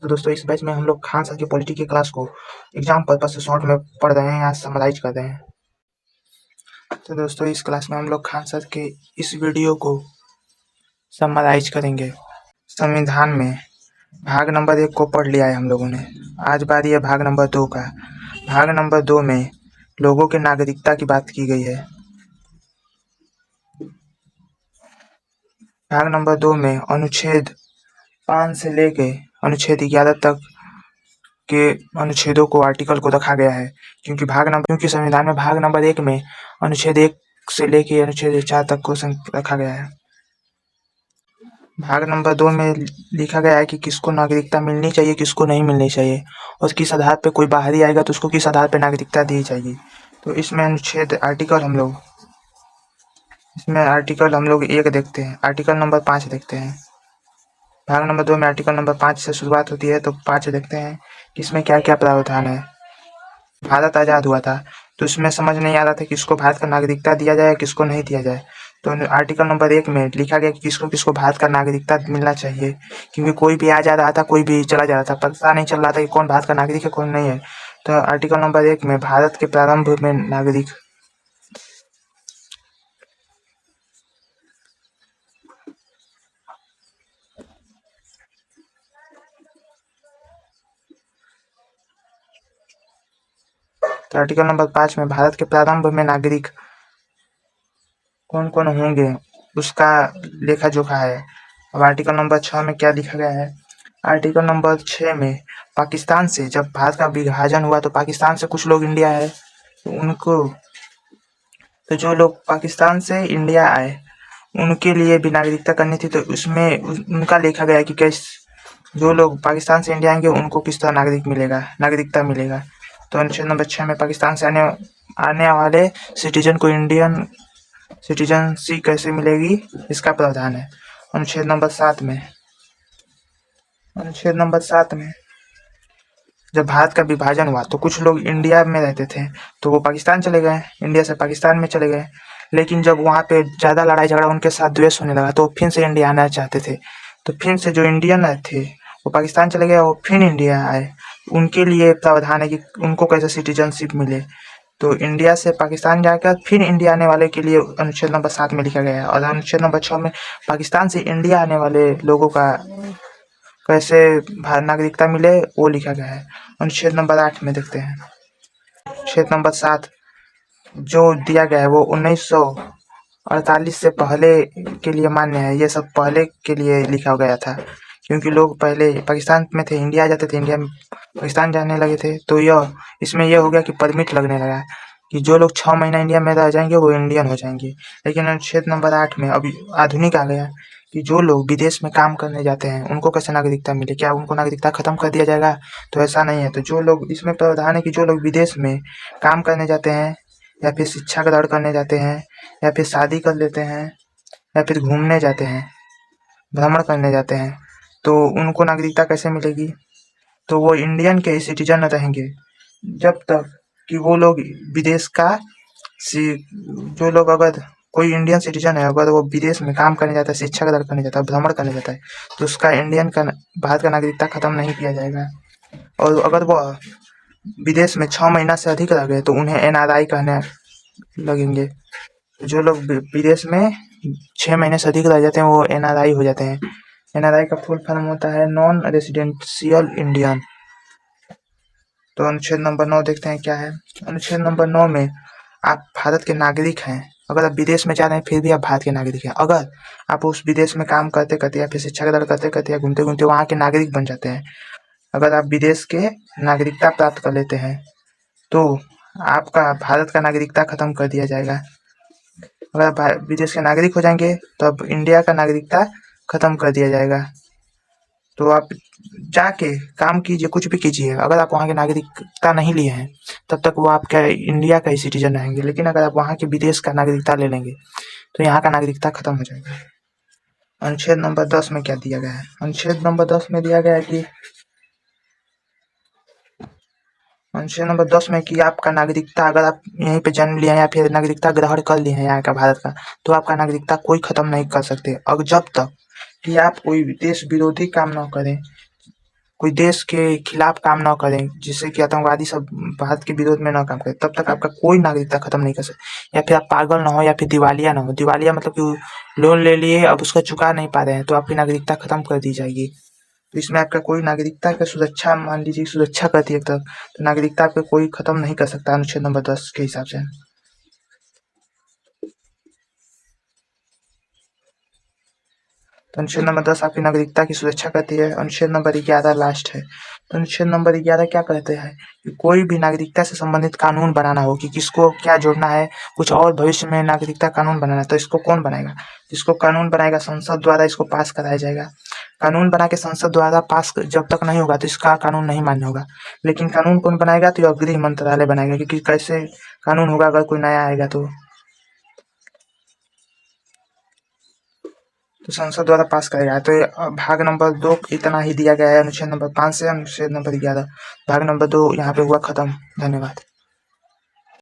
तो दोस्तों इस बैच में हम लोग खान सर की पॉलिटी की क्लास को एग्जाम पर्पज से शॉर्ट में पढ़ रहे हैं या समराइज कर रहे हैं। तो दोस्तों इस क्लास में हम लोग खान सर के इस वीडियो को समराइज करेंगे। संविधान में भाग नंबर 1 को पढ़ लिया है हम लोगों ने। आज बारी है भाग नंबर 2 का। भाग नंबर 2 में लोगों के नागरिकता की बात की गई है। भाग नंबर 2 में अनुच्छेद 5 से लेके अनुच्छेद 11 तक के अनुच्छेदों को आर्टिकल को रखा गया है, क्योंकि संविधान में भाग नंबर 1 में अनुच्छेद 1 से लेके अनुच्छेद 4 तक को रखा गया है। भाग नंबर 2 में लिखा गया है कि किसको नागरिकता मिलनी चाहिए, किसको नहीं मिलनी चाहिए, और किस आधार पे कोई बाहरी आएगा तो उसको किस आधार पे नागरिकता दी जाएगी। तो इसमें आर्टिकल हम लोग 1 देखते हैं, आर्टिकल नंबर 5 देखते हैं। भाग नंबर 2 में आर्टिकल नंबर 5 से शुरुआत होती है, तो 5 देखते हैं कि इसमें क्या क्या प्रावधान है। भारत आज़ाद हुआ था तो इसमें समझ नहीं आ रहा था किसको भारत का नागरिकता दिया जाए, किसको नहीं दिया जाए। तो आर्टिकल नंबर 1 में लिखा गया कि किसको किसको भारत का नागरिकता मिलना चाहिए, क्योंकि कोई भी आ जा रहा था, कोई भी चला जा रहा था, पता नहीं चल रहा था कि कौन भारत का नागरिक है, कौन नहीं है। तो आर्टिकल नंबर 1 में भारत के प्रारंभ में नागरिक तो आर्टिकल नंबर 5 में भारत के प्रारंभ में नागरिक कौन कौन होंगे उसका लेखा जोखा है। अब आर्टिकल नंबर 6 में क्या लिखा गया है। आर्टिकल नंबर 6 में पाकिस्तान से जब भारत का विभाजन हुआ तो पाकिस्तान से कुछ लोग इंडिया आए, तो जो लोग पाकिस्तान से इंडिया आए उनके लिए भी नागरिकता करनी थी। तो उसमें उनका लिखा गया कि जो लोग पाकिस्तान से इंडिया आएंगे उनको किस तरह नागरिकता मिलेगा। तो अनुच्छेद नंबर 6 में पाकिस्तान से आने वाले सिटीजन को इंडियन सिटीजनशिप कैसे मिलेगी इसका प्रावधान है। अनुच्छेद नंबर 7 में जब भारत का विभाजन हुआ तो कुछ लोग इंडिया में रहते थे, तो वो पाकिस्तान चले गए, इंडिया से पाकिस्तान में चले गए। लेकिन जब वहाँ पे ज़्यादा लड़ाई झगड़ा उनके साथ द्वेष होने लगा तो फिर से इंडिया आना चाहते थे। तो फिर से जो इंडियन थे वो पाकिस्तान चले गए और फिर इंडिया आए। उनके लिए प्रावधान है कि उनको कैसे सिटीजनशिप मिले। तो इंडिया से पाकिस्तान जाकर फिर इंडिया आने वाले के लिए अनुच्छेद नंबर 7 में लिखा गया है। और अनुच्छेद नंबर 6 में पाकिस्तान से इंडिया आने वाले लोगों का कैसे नागरिकता मिले वो लिखा गया है। अनुच्छेद नंबर 8 में देखते हैं। अनुच्छेद नंबर 7 जो दिया गया है वो 1948 से पहले के लिए मान्य है। ये सब पहले के लिए लिखा गया था, क्योंकि लोग पहले पाकिस्तान में थे, इंडिया जाते थे, इंडिया में पाकिस्तान जाने लगे थे। तो इसमें यह हो गया कि परमिट लगने लगा कि जो लोग 6 महीना इंडिया में रह जाएंगे वो इंडियन हो जाएंगे। लेकिन अनुच्छेद नंबर 8 में अभी आधुनिक आ गया कि जो लोग विदेश में काम करने जाते हैं उनको कैसे नागरिकता मिले, क्या उनको नागरिकता खत्म कर दिया जाएगा? तो ऐसा नहीं है। तो जो लोग, इसमें प्रावधान है कि जो लोग विदेश में काम करने जाते हैं या फिर शिक्षा ग्रहण करने जाते हैं या फिर शादी कर लेते हैं या फिर घूमने जाते हैं, भ्रमण करने जाते हैं, तो उनको नागरिकता कैसे मिलेगी? तो वो इंडियन के ही सिटीजन रहेंगे जब तक कि वो लोग विदेश का जो लोग, अगर कोई इंडियन सिटीजन है, अगर वो विदेश में काम करने जाता है, शिक्षा ग्रहण करने जाता है, भ्रमण करने जाता है, तो उसका भारत का नागरिकता खत्म नहीं किया जाएगा। और अगर वो विदेश में 6 महीना से अधिक रह गए तो उन्हें एनआरआई कहने लगेंगे। जो लोग विदेश में 6 महीने से अधिक रह जाते हैं वो एनआरआई हो जाते हैं। एनआरआई का फुल फॉर्म होता है नॉन रेजिडेंशियल इंडियन। तो अनुच्छेद नंबर 9 देखते हैं क्या है। अनुच्छेद नंबर 9 में आप भारत के नागरिक हैं, अगर आप विदेश में जा रहे हैं फिर भी आप भारत के नागरिक हैं। अगर आप उस विदेश में काम करते करते या फिर शिक्षा ग्रहण करते करते या घूमते घूमते वहाँ के नागरिक बन जाते हैं, अगर आप विदेश के नागरिकता प्राप्त कर लेते हैं तो आपका भारत का नागरिकता खत्म कर दिया जाएगा। अगर आप विदेश के नागरिक हो जाएंगे तो अब इंडिया का नागरिकता खत्म कर दिया जाएगा। तो आप जाके काम कीजिए, कुछ भी कीजिए, अगर आप वहाँ की नागरिकता नहीं लिए हैं तब तक वो आपका इंडिया का ही सिटीजन रहेंगे। लेकिन अगर आप वहाँ के विदेश का नागरिकता ले लेंगे तो यहाँ का नागरिकता खत्म हो जाएगा। अनुच्छेद नंबर 10 में क्या दिया गया है? अनुच्छेद नंबर 10 में दिया गया है कि अनुच्छेद नंबर 10 में कि आपका नागरिकता, अगर आप यहीं पे जन्म लिए हैं या फिर नागरिकता ग्रहण कर लिए हैं यहाँ का भारत का, तो आपका नागरिकता कोई खत्म नहीं कर सकते, और जब तक कि आप कोई देश विरोधी काम न करें, कोई देश के खिलाफ काम ना करें, जिससे कि आतंकवादी सब भारत के विरोध में ना काम करें, तब तक आपका कोई नागरिकता खत्म नहीं कर सकते। या फिर आप पागल ना हो या फिर दिवालिया ना हो। दिवालिया मतलब कि लोन ले लिए, अब उसको चुका नहीं पा रहे हैं, तो आपकी नागरिकता खत्म कर दी जाएगी। तो इसमें आपका कोई नागरिकता का सुरक्षा, मान लीजिए सुरक्षा करती है एक तरफ, तो नागरिकता आपका कोई खत्म नहीं कर सकता अनुच्छेद नंबर 10 के हिसाब से। तो अनुच्छेद नंबर 10 आपकी नागरिकता की सुरक्षा करती है। अनुच्छेद नंबर 11 लास्ट है। तो अनुच्छेद नंबर 11 क्या कहते हैं कि कोई भी नागरिकता से संबंधित कानून बनाना हो कि किसको क्या जोड़ना है, कुछ और भविष्य में नागरिकता कानून बनाना है, तो इसको कौन बनाएगा? इसको कानून बनाएगा संसद द्वारा, इसको पास कराया जाएगा। कानून बना के संसद द्वारा पास जब तक नहीं होगा तो इसका कानून नहीं मान्य होगा। लेकिन कानून कौन बनाएगा? तो यह गृह मंत्रालय बनाएगा, क्योंकि कैसे कानून होगा अगर कोई नया आएगा तो संसद द्वारा पास करेगा। तो भाग नंबर 2 इतना ही दिया गया है अनुच्छेद नंबर 5 से अनुच्छेद नंबर 11। भाग नंबर 2 यहाँ पे हुआ खत्म। धन्यवाद।